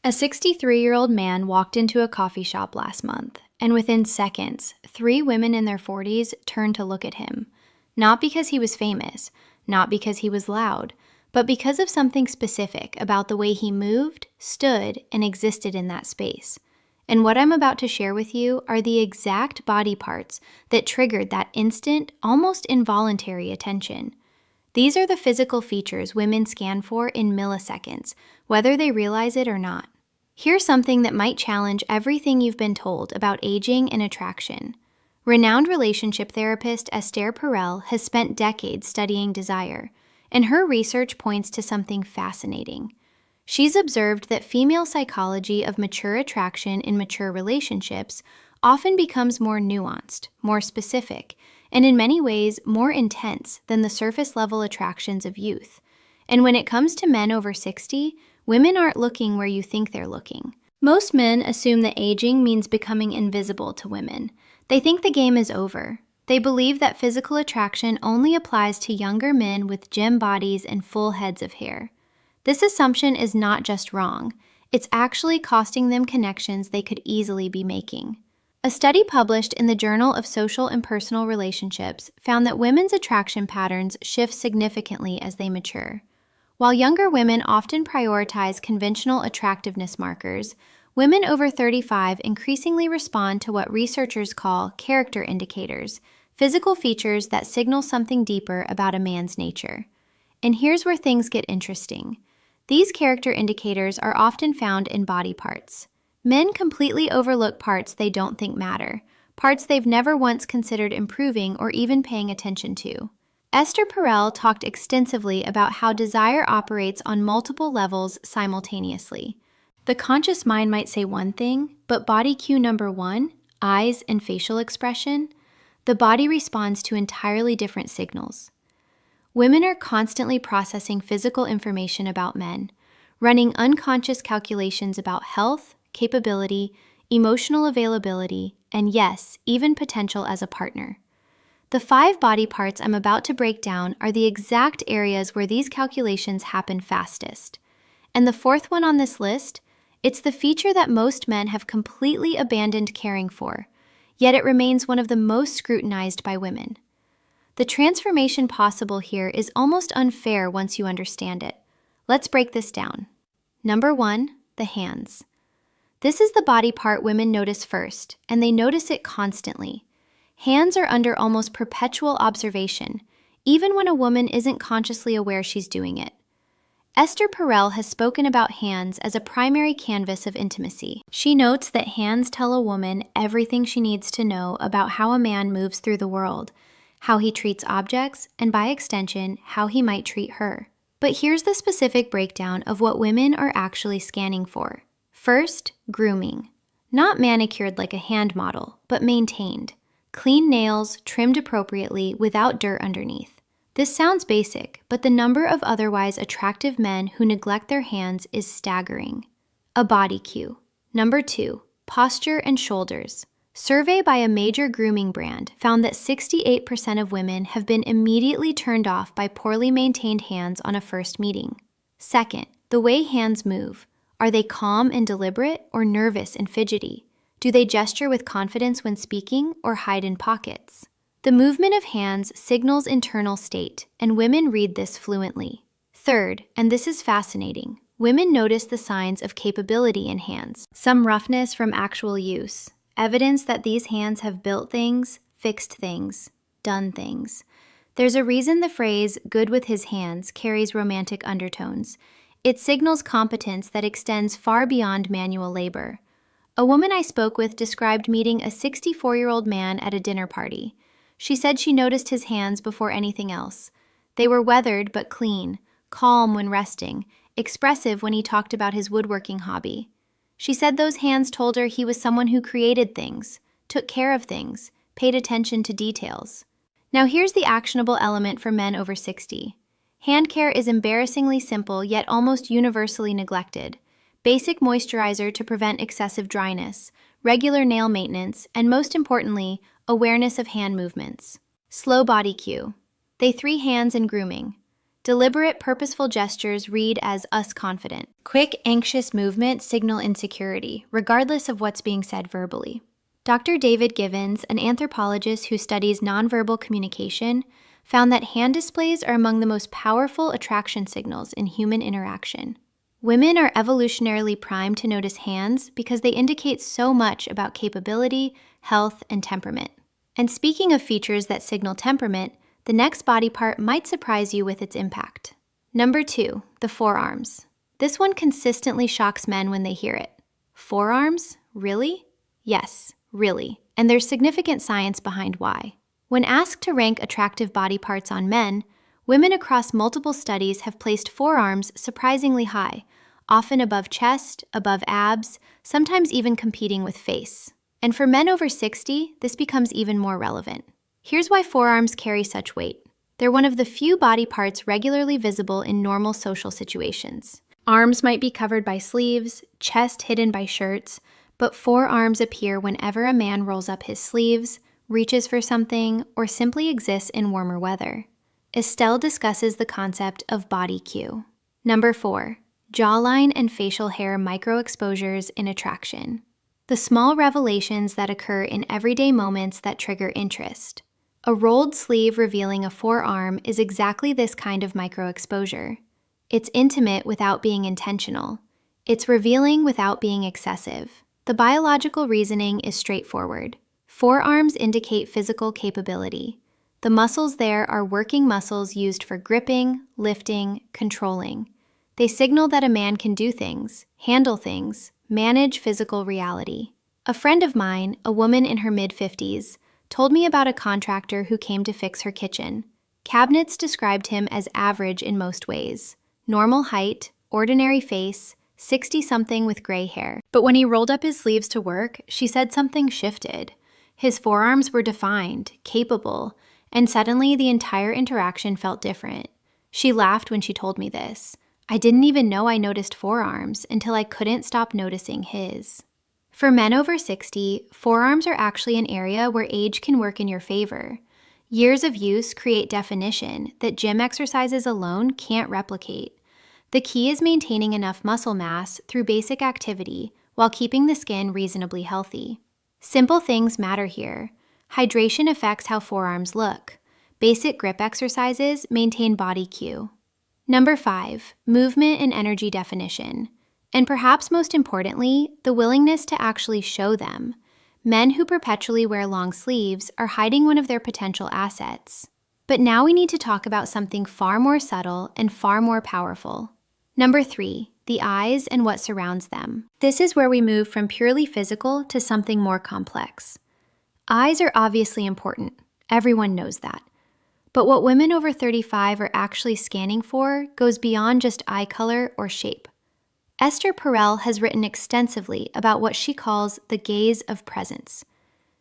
A 63-year-old man walked into a coffee shop last month, and within seconds, 3 women in their 40s turned to look at him. Not because he was famous, not because he was loud, but because of something specific about the way he moved, stood, and existed in that space. And what I'm about to share with you are the exact body parts that triggered that instant, almost involuntary attention. These are the physical features women scan for in milliseconds, whether they realize it or not. Here's something that might challenge everything you've been told about aging and attraction. Renowned relationship therapist Esther Perel has spent decades studying desire, and her research points to something fascinating. She's observed that female psychology of mature attraction in mature relationships often becomes more nuanced, more specific, and in many ways more intense than the surface-level attractions of youth. And when it comes to men over 60, women aren't looking where you think they're looking. Most men assume that aging means becoming invisible to women. They think the game is over. They believe that physical attraction only applies to younger men with gym bodies and full heads of hair. This assumption is not just wrong, it's actually costing them connections they could easily be making. A study published in the Journal of Social and Personal Relationships found that women's attraction patterns shift significantly as they mature. While younger women often prioritize conventional attractiveness markers, women over 35 increasingly respond to what researchers call character indicators, physical features that signal something deeper about a man's nature. And here's where things get interesting. These character indicators are often found in body parts. Men completely overlook parts they don't think matter, parts they've never once considered improving or even paying attention to. Esther Perel talked extensively about how desire operates on multiple levels simultaneously. The conscious mind might say one thing, but body cue number 1, eyes and facial expression, the body responds to entirely different signals. Women are constantly processing physical information about men, running unconscious calculations about health, capability, emotional availability, and yes, even potential as a partner. The 5 body parts I'm about to break down are the exact areas where these calculations happen fastest. And the 4th one on this list, it's the feature that most men have completely abandoned caring for, yet it remains one of the most scrutinized by women. The transformation possible here is almost unfair once you understand it. Let's break this down. Number 1, the hands. This is the body part women notice first, and they notice it constantly. Hands are under almost perpetual observation, even when a woman isn't consciously aware she's doing it. Esther Perel has spoken about hands as a primary canvas of intimacy. She notes that hands tell a woman everything she needs to know about how a man moves through the world, how he treats objects, and by extension, how he might treat her. But here's the specific breakdown of what women are actually scanning for. First, grooming. Not manicured like a hand model, but maintained. Clean nails, trimmed appropriately, without dirt underneath. This sounds basic, but the number of otherwise attractive men who neglect their hands is staggering. A body cue. Number 2, posture and shoulders. Survey by a major grooming brand found that 68% of women have been immediately turned off by poorly maintained hands on a first meeting. Second, the way hands move. Are they calm and deliberate or nervous and fidgety? Do they gesture with confidence when speaking or hide in pockets? The movement of hands signals internal state, and women read this fluently. Third, and this is fascinating, women notice the signs of capability in hands. Some roughness from actual use. Evidence that these hands have built things, fixed things, done things. There's a reason the phrase, "good with his hands," carries romantic undertones. It signals competence that extends far beyond manual labor. A woman I spoke with described meeting a 64-year-old man at a dinner party. She said she noticed his hands before anything else. They were weathered but clean, calm when resting, expressive when he talked about his woodworking hobby. She said those hands told her he was someone who created things, took care of things, paid attention to details. Now here's the actionable element for men over 60. Hand care is embarrassingly simple yet almost universally neglected. Basic moisturizer to prevent excessive dryness, regular nail maintenance, and most importantly, awareness of hand movements. Slow body cue. Day 3, hands and grooming. Deliberate, purposeful gestures read as us confident. Quick, anxious movements signal insecurity, regardless of what's being said verbally. Dr. David Givens, an anthropologist who studies nonverbal communication, found that hand displays are among the most powerful attraction signals in human interaction. Women are evolutionarily primed to notice hands because they indicate so much about capability, health, and temperament. And speaking of features that signal temperament, the next body part might surprise you with its impact. Number 2, the forearms. This one consistently shocks men when they hear it. Forearms? Really? Yes, really. And there's significant science behind why. When asked to rank attractive body parts on men, women across multiple studies have placed forearms surprisingly high, often above chest, above abs, sometimes even competing with face. And for men over 60, this becomes even more relevant. Here's why forearms carry such weight. They're one of the few body parts regularly visible in normal social situations. Arms might be covered by sleeves, chest hidden by shirts, but forearms appear whenever a man rolls up his sleeves, reaches for something, or simply exists in warmer weather. Estelle discusses the concept of body cue. Number 4, jawline and facial hair microexposures in attraction. The small revelations that occur in everyday moments that trigger interest. A rolled sleeve revealing a forearm is exactly this kind of microexposure. It's intimate without being intentional. It's revealing without being excessive. The biological reasoning is straightforward. Forearms indicate physical capability. The muscles there are working muscles used for gripping, lifting, controlling. They signal that a man can do things, handle things, manage physical reality. A friend of mine, a woman in her mid-50s, told me about a contractor who came to fix her kitchen. Cabinets described him as average in most ways. Normal height, ordinary face, 60-something with gray hair. But when he rolled up his sleeves to work, she said something shifted. His forearms were defined, capable, and suddenly the entire interaction felt different. She laughed when she told me this. I didn't even know I noticed forearms until I couldn't stop noticing his. For men over 60, forearms are actually an area where age can work in your favor. Years of use create definition that gym exercises alone can't replicate. The key is maintaining enough muscle mass through basic activity while keeping the skin reasonably healthy. Simple things matter here. Hydration affects how forearms look. Basic grip exercises maintain body cue. Number 5, movement and energy definition. And perhaps most importantly, the willingness to actually show them. Men who perpetually wear long sleeves are hiding one of their potential assets. But now we need to talk about something far more subtle and far more powerful. Number 3, the eyes and what surrounds them. This is where we move from purely physical to something more complex. Eyes are obviously important. Everyone knows that. But what women over 35 are actually scanning for goes beyond just eye color or shape. Esther Perel has written extensively about what she calls the gaze of presence.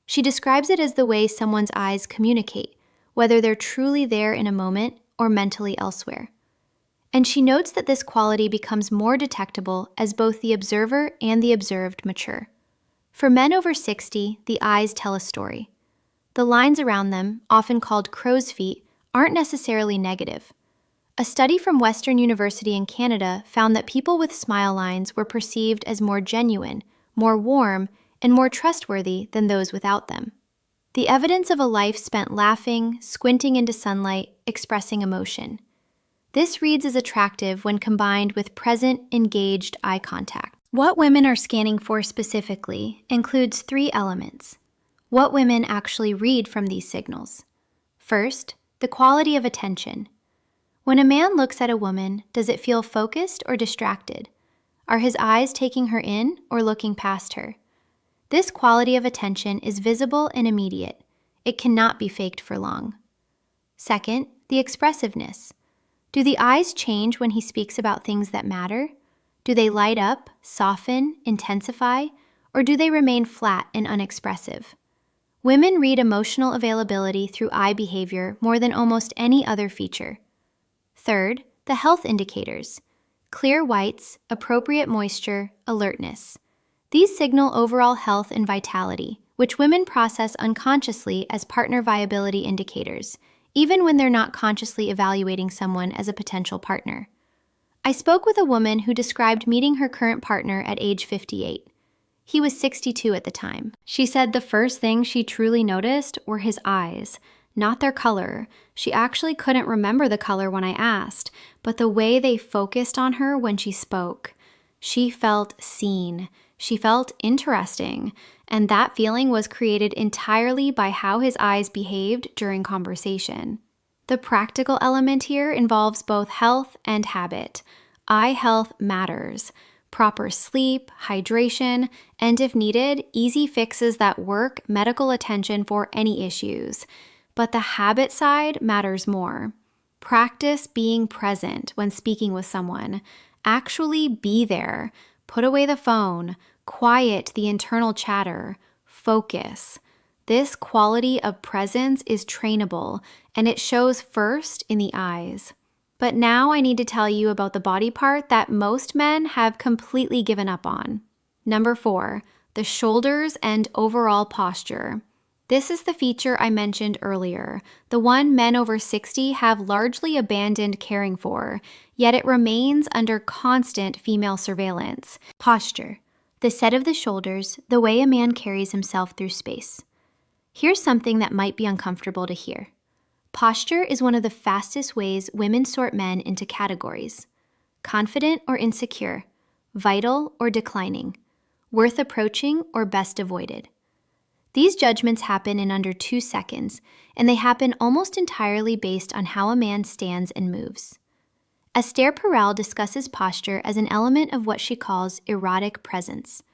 She describes it as the way someone's eyes communicate, whether they're truly there in a moment or mentally elsewhere. And she notes that this quality becomes more detectable as both the observer and the observed mature. For men over 60, the eyes tell a story. The lines around them, often called crow's feet, aren't necessarily negative. A study from Western University in Canada found that people with smile lines were perceived as more genuine, more warm, and more trustworthy than those without them. The evidence of a life spent laughing, squinting into sunlight, expressing emotion. This reads as attractive when combined with present, engaged eye contact. What women are scanning for specifically includes 3 elements. What women actually read from these signals. First, the quality of attention. When a man looks at a woman, does it feel focused or distracted? Are his eyes taking her in or looking past her? This quality of attention is visible and immediate. It cannot be faked for long. Second, the expressiveness. Do the eyes change when he speaks about things that matter? Do they light up, soften, intensify, or do they remain flat and unexpressive? Women read emotional availability through eye behavior more than almost any other feature. Third, the health indicators. Clear whites, appropriate moisture, alertness. These signal overall health and vitality, which women process unconsciously as partner viability indicators, even when they're not consciously evaluating someone as a potential partner. I spoke with a woman who described meeting her current partner at age 58. He was 62 at the time. She said the first thing she truly noticed were his eyes, not their color. She actually couldn't remember the color when I asked, but the way they focused on her when she spoke. She felt seen. She felt interesting. And that feeling was created entirely by how his eyes behaved during conversation. The practical element here involves both health and habit. Eye health matters. Proper sleep, hydration, and if needed, easy fixes that work medical attention for any issues. But the habit side matters more. Practice being present when speaking with someone. Actually be there. Put away the phone. Quiet the internal chatter. Focus. This quality of presence is trainable, and it shows first in the eyes. But now I need to tell you about the body part that most men have completely given up on. Number 4, the shoulders and overall posture. This is the feature I mentioned earlier, the one men over 60 have largely abandoned caring for, yet it remains under constant female surveillance. Posture. The set of the shoulders, the way a man carries himself through space. Here's something that might be uncomfortable to hear. Posture is one of the fastest ways women sort men into categories. Confident or insecure, vital or declining, worth approaching or best avoided. These judgments happen in under 2 seconds, and they happen almost entirely based on how a man stands and moves. Esther Perel discusses posture as an element of what she calls erotic presence.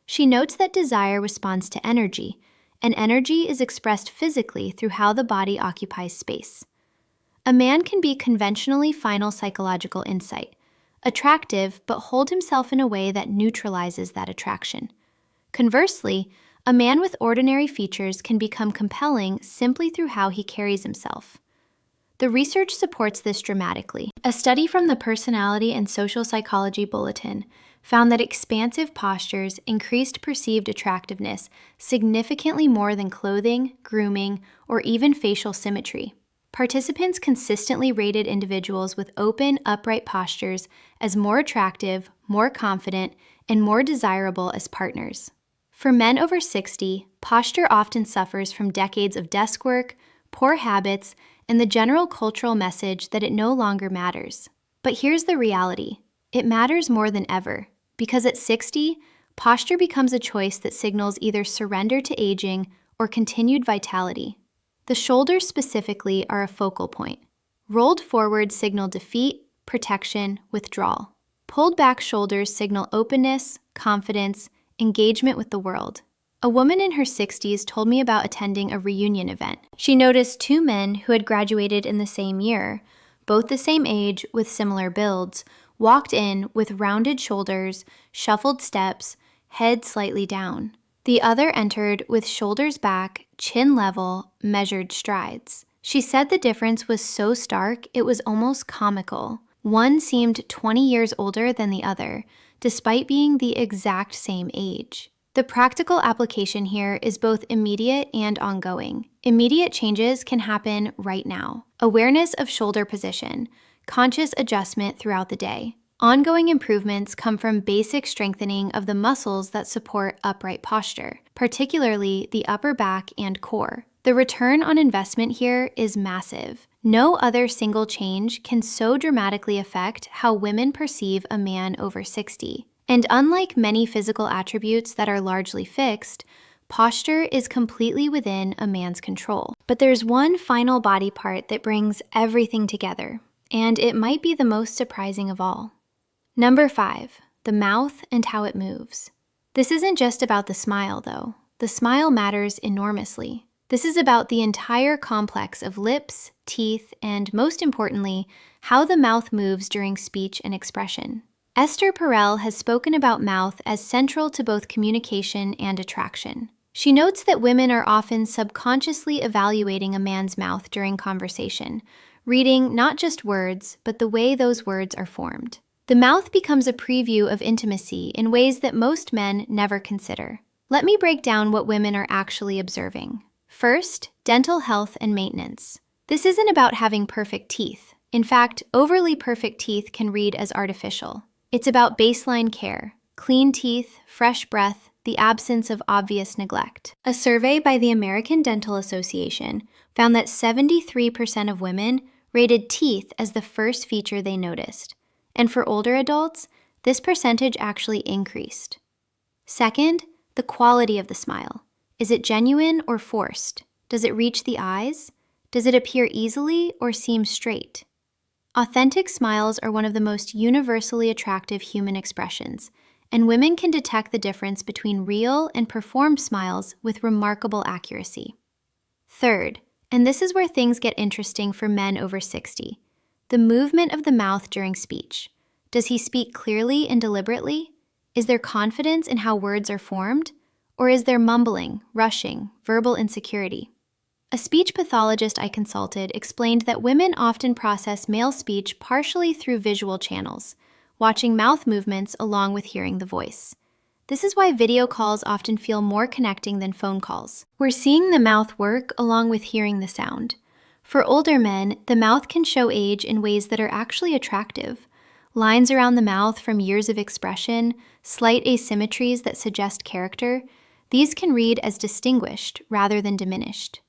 She notes that desire responds to energy, and energy is expressed physically through how the body occupies space. A man can be conventionally final psychological insight, attractive but hold himself in a way that neutralizes that attraction. Conversely, a man with ordinary features can become compelling simply through how he carries himself. The research supports this dramatically. A study from the Personality and Social Psychology Bulletin found that expansive postures increased perceived attractiveness significantly more than clothing, grooming, or even facial symmetry. Participants consistently rated individuals with open, upright postures as more attractive, more confident, and more desirable as partners. For men over 60, posture often suffers from decades of desk work, poor habits, and the general cultural message that it no longer matters. But here's the reality. It matters more than ever, because at 60, posture becomes a choice that signals either surrender to aging or continued vitality. The shoulders specifically are a focal point. Rolled forward signal defeat, protection, withdrawal. Pulled back shoulders signal openness, confidence, engagement with the world. A woman in her 60s told me about attending a reunion event. She noticed 2 men who had graduated in the same year, both the same age with similar builds, walked in with rounded shoulders, shuffled steps, head slightly down. The other entered with shoulders back, chin level, measured strides. She said the difference was so stark it was almost comical. One seemed 20 years older than the other, despite being the exact same age. The practical application here is both immediate and ongoing. Immediate changes can happen right now. Awareness of shoulder position, conscious adjustment throughout the day. Ongoing improvements come from basic strengthening of the muscles that support upright posture, particularly the upper back and core. The return on investment here is massive. No other single change can so dramatically affect how women perceive a man over 60. And unlike many physical attributes that are largely fixed, posture is completely within a man's control. But there's one final body part that brings everything together, and it might be the most surprising of all. Number 5, the mouth and how it moves. This isn't just about the smile, though. The smile matters enormously. This is about the entire complex of lips, teeth, and most importantly, how the mouth moves during speech and expression. Esther Perel has spoken about mouth as central to both communication and attraction. She notes that women are often subconsciously evaluating a man's mouth during conversation, reading not just words, but the way those words are formed. The mouth becomes a preview of intimacy in ways that most men never consider. Let me break down what women are actually observing. First, dental health and maintenance. This isn't about having perfect teeth. In fact, overly perfect teeth can read as artificial. It's about baseline care, clean teeth, fresh breath, the absence of obvious neglect. A survey by the American Dental Association found that 73% of women rated teeth as the first feature they noticed. And for older adults, this percentage actually increased. Second, the quality of the smile. Is it genuine or forced? Does it reach the eyes? Does it appear easily or seem straight? Authentic smiles are one of the most universally attractive human expressions, and women can detect the difference between real and performed smiles with remarkable accuracy. Third, and this is where things get interesting for men over 60, the movement of the mouth during speech. Does he speak clearly and deliberately? Is there confidence in how words are formed? Or is there mumbling, rushing, verbal insecurity? A speech pathologist I consulted explained that women often process male speech partially through visual channels, watching mouth movements along with hearing the voice. This is why video calls often feel more connecting than phone calls. We're seeing the mouth work along with hearing the sound. For older men, the mouth can show age in ways that are actually attractive. Lines around the mouth from years of expression, slight asymmetries that suggest character, these can read as distinguished rather than diminished.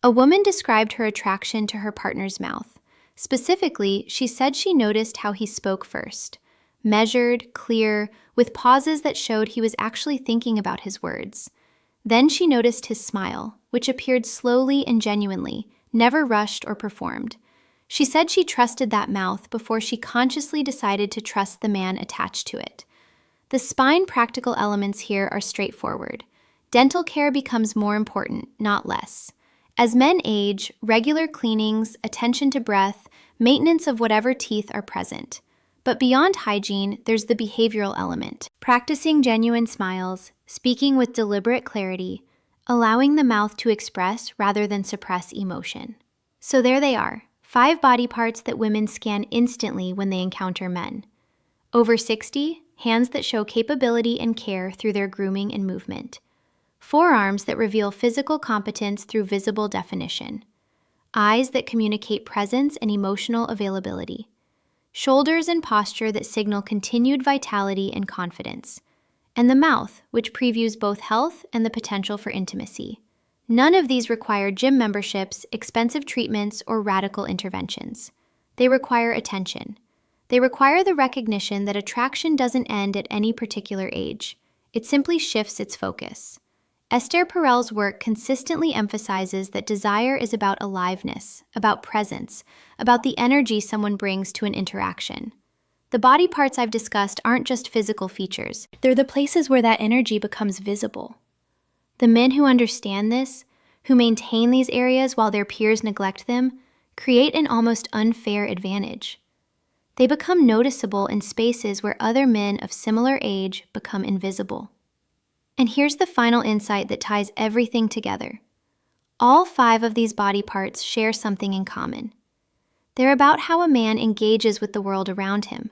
A woman described her attraction to her partner's mouth. Specifically, she said she noticed how he spoke first. Measured, clear, with pauses that showed he was actually thinking about his words. Then she noticed his smile, which appeared slowly and genuinely, never rushed or performed. She said she trusted that mouth before she consciously decided to trust the man attached to it. The spine practical elements here are straightforward. Dental care becomes more important, not less. As men age, regular cleanings, attention to breath, maintenance of whatever teeth are present. But beyond hygiene, there's the behavioral element. Practicing genuine smiles, speaking with deliberate clarity, allowing the mouth to express rather than suppress emotion. So there they are, 5 body parts that women scan instantly when they encounter men. Over 60, hands that show capability and care through their grooming and movement. Forearms that reveal physical competence through visible definition. Eyes that communicate presence and emotional availability. Shoulders and posture that signal continued vitality and confidence. And the mouth, which previews both health and the potential for intimacy. None of these require gym memberships, expensive treatments, or radical interventions. They require attention. They require the recognition that attraction doesn't end at any particular age. It simply shifts its focus. Esther Perel's work consistently emphasizes that desire is about aliveness, about presence, about the energy someone brings to an interaction. The body parts I've discussed aren't just physical features. They're the places where that energy becomes visible. The men who understand this, who maintain these areas while their peers neglect them, create an almost unfair advantage. They become noticeable in spaces where other men of similar age become invisible. And here's the final insight that ties everything together. All 5 of these body parts share something in common. They're about how a man engages with the world around him.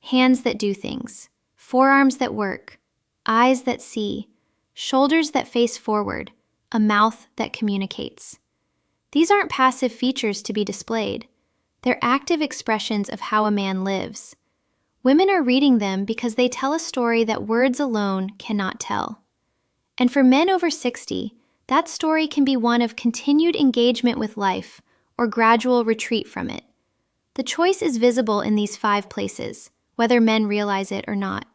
Hands that do things, forearms that work, eyes that see, shoulders that face forward, a mouth that communicates. These aren't passive features to be displayed. They're active expressions of how a man lives. Women are reading them because they tell a story that words alone cannot tell. And for men over 60, that story can be one of continued engagement with life or gradual retreat from it. The choice is visible in these 5 places, whether men realize it or not.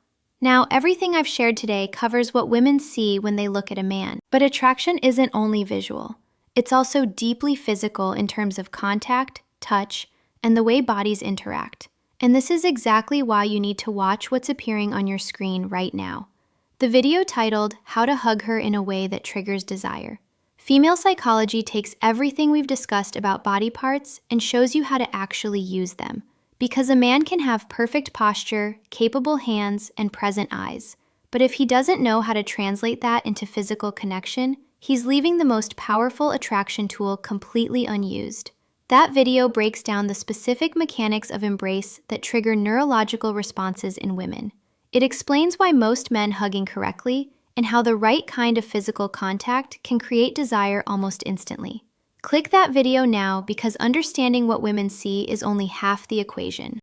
Now, everything I've shared today covers what women see when they look at a man. But attraction isn't only visual. It's also deeply physical in terms of contact, touch, and the way bodies interact. And this is exactly why you need to watch what's appearing on your screen right now. The video titled, How to Hug Her in a Way That Triggers Desire. Female psychology takes everything we've discussed about body parts and shows you how to actually use them. Because a man can have perfect posture, capable hands, and present eyes. But if he doesn't know how to translate that into physical connection, he's leaving the most powerful attraction tool completely unused. That video breaks down the specific mechanics of embrace that trigger neurological responses in women. It explains why most men hug incorrectly and how the right kind of physical contact can create desire almost instantly. Click that video now because understanding what women see is only half the equation.